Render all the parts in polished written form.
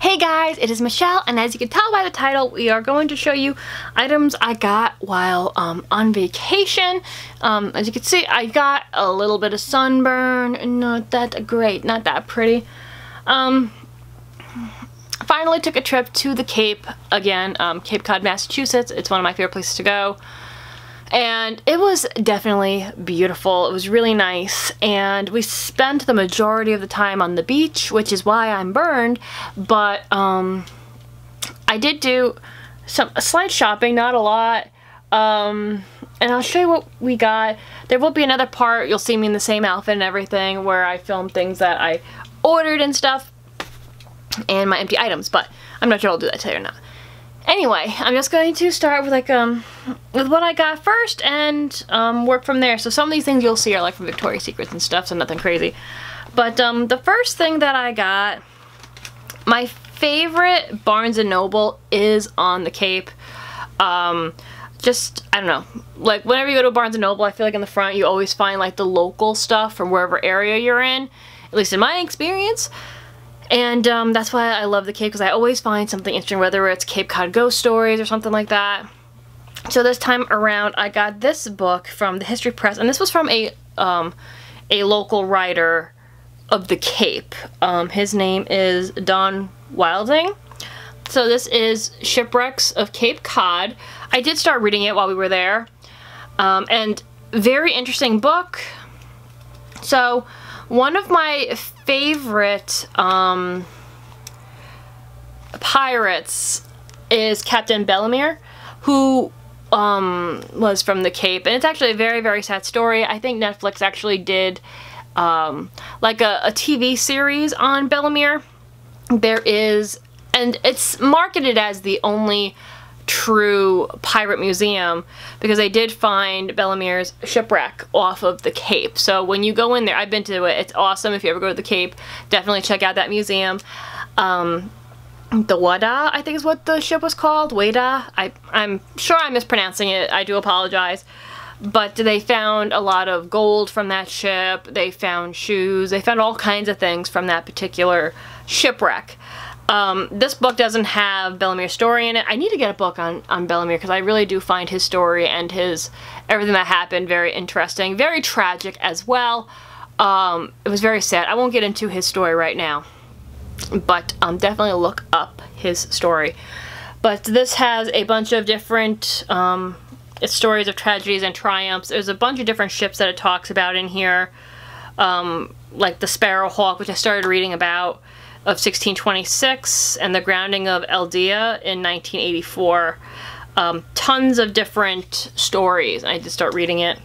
Hey guys, it is Michelle, and as you can tell by the title, we are going to show you items I got while on vacation. As you can see, I got a little bit of sunburn, not that great, not that pretty. Finally took a trip to the Cape again, Cape Cod, Massachusetts. It's one of my favorite places to go. And it was definitely beautiful. It was really nice, and we spent the majority of the time on the beach, which is why I'm burned. But I did do a slight shopping, not a lot. And I'll show you what we got. There will be another part, you'll see me in the same outfit and everything, where I filmed things that I ordered and stuff, and my empty items, but I'm not sure I'll do that today or not. Anyway, I'm just going to start with with what I got first and work from there. So some of these things you'll see are like from Victoria's Secrets and stuff, so nothing crazy. But the first thing that I got, my favorite Barnes & Noble is on the Cape. Just, I don't know, like whenever you go to Barnes & Noble, I feel like in the front you always find like the local stuff from wherever area you're in, at least in my experience. And that's why I love the Cape, because I always find something interesting, whether it's Cape Cod ghost stories or something like that. So this time around, I got this book from the History Press, and this was from a local writer of the Cape. His name is Don Wilding. So this is Shipwrecks of Cape Cod. I did start reading it while we were there, and very interesting book. So one of my favorite pirates is Captain Bellemere, who was from the Cape, and it's actually a very, very sad story. I think Netflix actually did like a TV series on Bellemere. There is, and it's marketed as the only true pirate museum, because they did find Bellemere's shipwreck off of the Cape. So when you go in there, I've been to it, it's awesome. If you ever go to the Cape, definitely check out that museum. The Wada, I think is what the ship was called. Wada. I'm sure I'm mispronouncing it. I do apologize. But they found a lot of gold from that ship. They found shoes. They found all kinds of things from that particular shipwreck. This book doesn't have Bellemere's story in it. I need to get a book on Bellemere, because I really do find his story and everything that happened very interesting. Very tragic as well. It was very sad. I won't get into his story right now, but definitely look up his story. But this has a bunch of different stories of tragedies and triumphs. There's a bunch of different ships that it talks about in here, like the Sparrowhawk, which I started reading about, of 1626, and the grounding of Eldea in 1984. Tons of different stories. I just start reading it.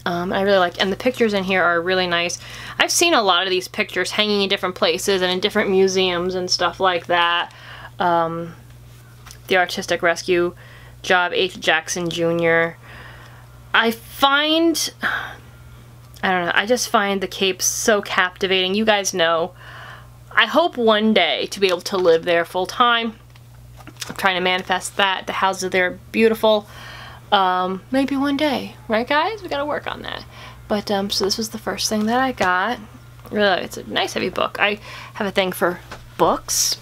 I really like, and the pictures in here are really nice. I've seen a lot of these pictures hanging in different places and in different museums and stuff like that. The Artistic Rescue Job H. Jackson Jr. I don't know, I just find the Cape so captivating. You guys know, I hope one day to be able to live there full time. I'm trying to manifest that. The houses there are beautiful. Maybe one day, right guys? We gotta work on that. But so this was the first thing that I got. Really, it's a nice heavy book. I have a thing for books.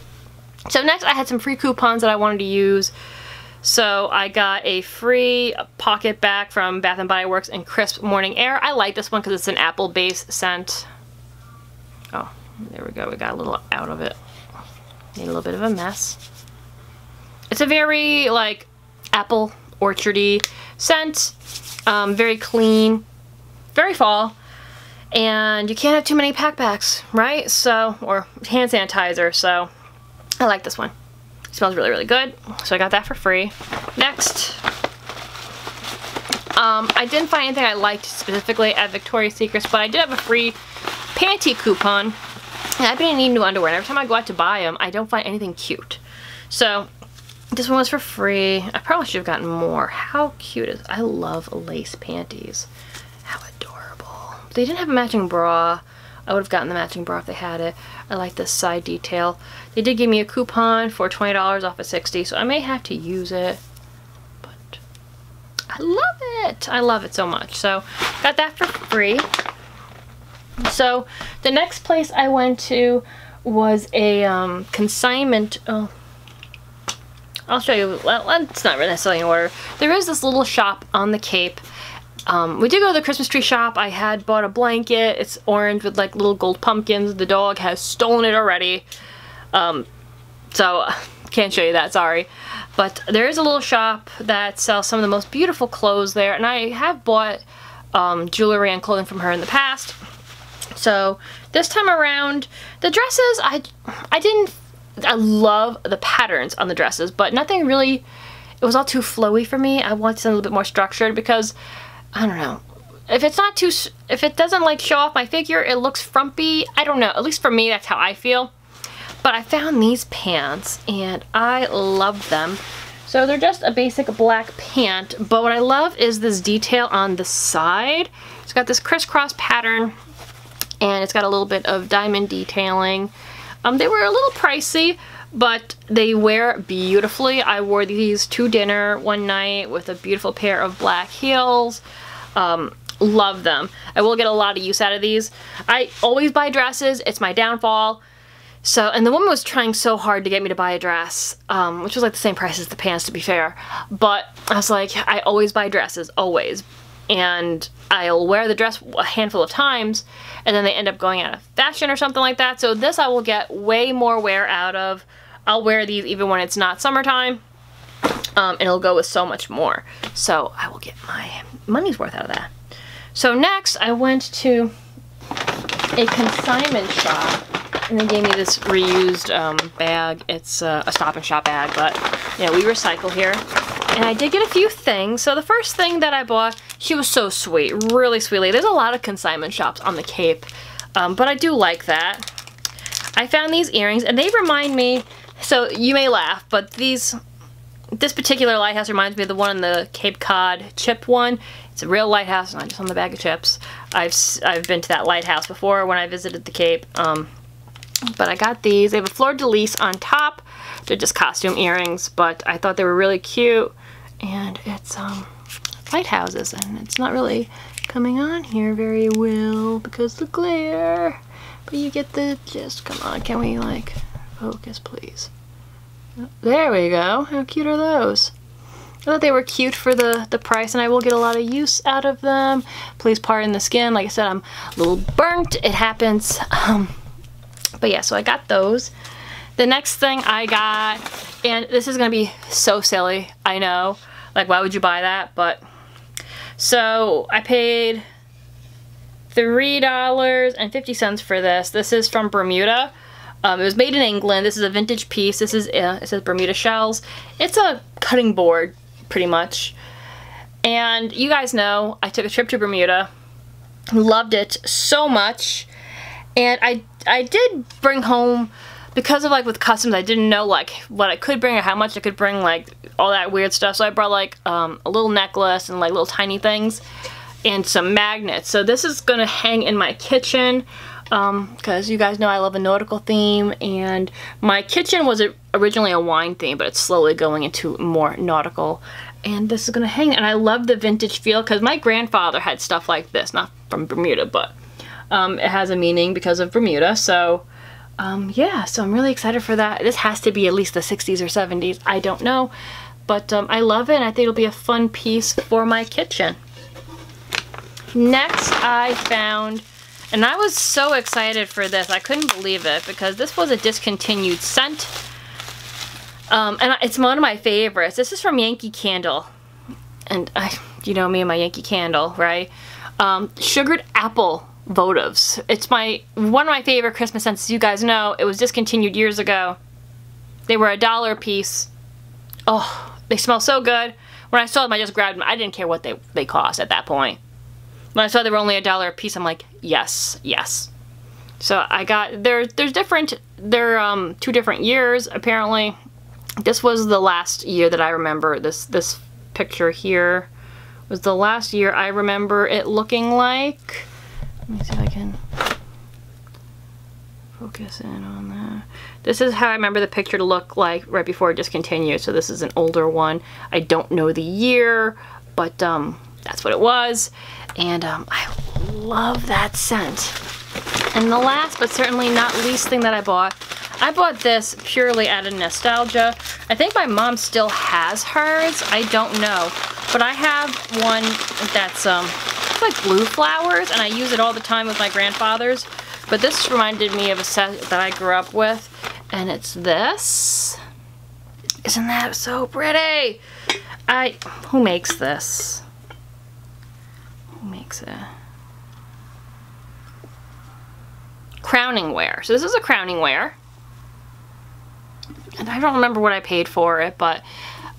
So next I had some free coupons that I wanted to use. So I got a free pocket back from Bath & Body Works and Crisp Morning Air. I like this one because it's an apple base scent. Oh, there we go. We got a little out of it. Made a little bit of a mess. It's a very like apple orchardy scent. Very clean, very fall, and you can't have too many packbacks, right? So, or hand sanitizer. So I like this one. It smells really, really good. So I got that for free. Next, I didn't find anything I liked specifically at Victoria's Secrets, but I did have a free panty coupon. And I've been needing new underwear, and every time I go out to buy them, I don't find anything cute. So this one was for free. I probably should have gotten more. How cute is it? I love lace panties. How adorable. They didn't have a matching bra. I would have gotten the matching bra if they had it. I like this side detail. They did give me a coupon for $20 off of $60, so I may have to use it. But I love it. I love it so much. So got that for free. So the next place I went to was a consignment. Oh, I'll show you. Well, it's not necessarily in order. There is this little shop on the Cape. We did go to the Christmas tree shop. I had bought a blanket. It's orange with like little gold pumpkins. The dog has stolen it already. So can't show you that, sorry. But there is a little shop that sells some of the most beautiful clothes there. And I have bought jewelry and clothing from her in the past. So this time around, the dresses, I love the patterns on the dresses, but nothing really, it was all too flowy for me. I wanted something a little bit more structured because, I don't know, if it doesn't like show off my figure, it looks frumpy. I don't know, at least for me, that's how I feel. But I found these pants and I love them. So they're just a basic black pant, but what I love is this detail on the side. It's got this crisscross pattern and it's got a little bit of diamond detailing. They were a little pricey, but they wear beautifully. I wore these to dinner one night with a beautiful pair of black heels. Love them. I will get a lot of use out of these. I always buy dresses. It's my downfall. So, and the woman was trying so hard to get me to buy a dress, which was like the same price as the pants, to be fair. But I was like, I always buy dresses, always. And I'll wear the dress a handful of times, and then they end up going out of fashion or something like that. So this I will get way more wear out of. I'll wear these even when it's not summertime, and it'll go with so much more. So I will get my money's worth out of that. So next I went to a consignment shop, and they gave me this reused bag. It's a Stop and Shop bag, but you know, we recycle here. And I did get a few things. So the first thing that I bought, she was so sweet, really sweet lady. There's a lot of consignment shops on the Cape, but I do like that. I found these earrings, and they remind me, so you may laugh, but this particular lighthouse reminds me of the one on the Cape Cod chip one. It's a real lighthouse, not just on the bag of chips. I've been to that lighthouse before when I visited the Cape. But I got these. They have a fleur-de-lis on top. They're just costume earrings, but I thought they were really cute. And it's lighthouses, and it's not really coming on here very well because the glare. But you get the gist. Come on, can we like focus, please? There we go. How cute are those? I thought they were cute for the price, and I will get a lot of use out of them. Please pardon the skin. Like I said, I'm a little burnt. It happens. But yeah, so I got those. The next thing I got, and this is gonna be so silly, I know. Like, why would you buy that? But, so I paid $3.50 for this. This is from Bermuda. It was made in England. This is a vintage piece. This is, it says Bermuda shells. It's a cutting board, pretty much. And you guys know, I took a trip to Bermuda. Loved it so much. And I did bring home, because of like with customs, I didn't know like what I could bring or how much I could bring, like all that weird stuff. So I brought like a little necklace and like little tiny things and some magnets. So this is gonna hang in my kitchen because you guys know I love a nautical theme, and my kitchen was originally a wine theme, but it's slowly going into more nautical. And this is gonna hang, and I love the vintage feel because my grandfather had stuff like this, not from Bermuda, but it has a meaning because of Bermuda. So yeah, so I'm really excited for that. This has to be at least the 60s or 70s. I don't know. But I love it, and I think it'll be a fun piece for my kitchen. Next, I found, and I was so excited for this. I couldn't believe it because this was a discontinued scent. And it's one of my favorites. This is from Yankee Candle. And you know me and my Yankee Candle, right? Sugared apple votives. It's one of my favorite Christmas scents. You guys know it was discontinued years ago. They were $1 a piece. Oh, they smell so good. When I saw them, I just grabbed them. I didn't care what they cost at that point. When I saw they were only $1 a piece, I'm like, yes, yes. So I got, they're 2 different years apparently. This was the last year that I remember. This picture here was the last year I remember it looking like. Let me see if I can focus in on that. This is how I remember the picture to look like right before it discontinued. So this is an older one. I don't know the year, but that's what it was. And I love that scent. And the last but certainly not least thing that I bought this purely out of nostalgia. I think my mom still has hers. I don't know. But I have one that's like blue flowers, and I use it all the time with my grandfather's. But this reminded me of a set that I grew up with, and it's this. Isn't that so pretty? Who makes this? Who makes it? Crowning ware. So this is a crowning ware. And I don't remember what I paid for it, but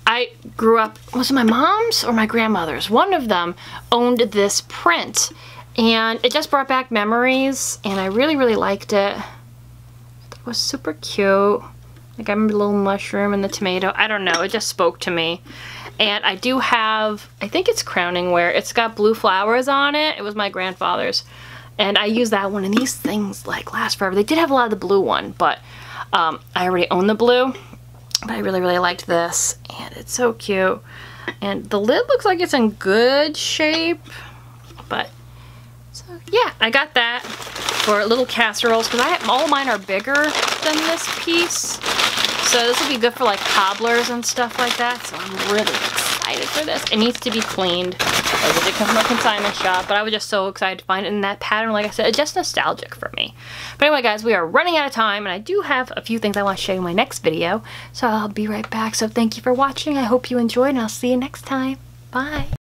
I grew up, was it my mom's or my grandmother's? One of them owned this print, and it just brought back memories, and I really, really liked it. It was super cute. Like, I remember the little mushroom and the tomato. I don't know, it just spoke to me. And I do have, I think it's crowning ware. It's got blue flowers on it. It was my grandfather's. And I use that one, and these things like last forever. They did have a lot of the blue one, but I already own the blue. But I really, really liked this, and it's so cute. And the lid looks like it's in good shape, but so yeah, I got that for little casseroles because all mine are bigger than this piece. So this will be good for like cobblers and stuff like that. So I'm really excited for this. It needs to be cleaned. It did come from a consignment shop, but I was just so excited to find it in that pattern. Like I said, it's just nostalgic for me. But anyway, guys, we are running out of time, and I do have a few things I want to show you in my next video. So I'll be right back. So thank you for watching. I hope you enjoyed, and I'll see you next time. Bye.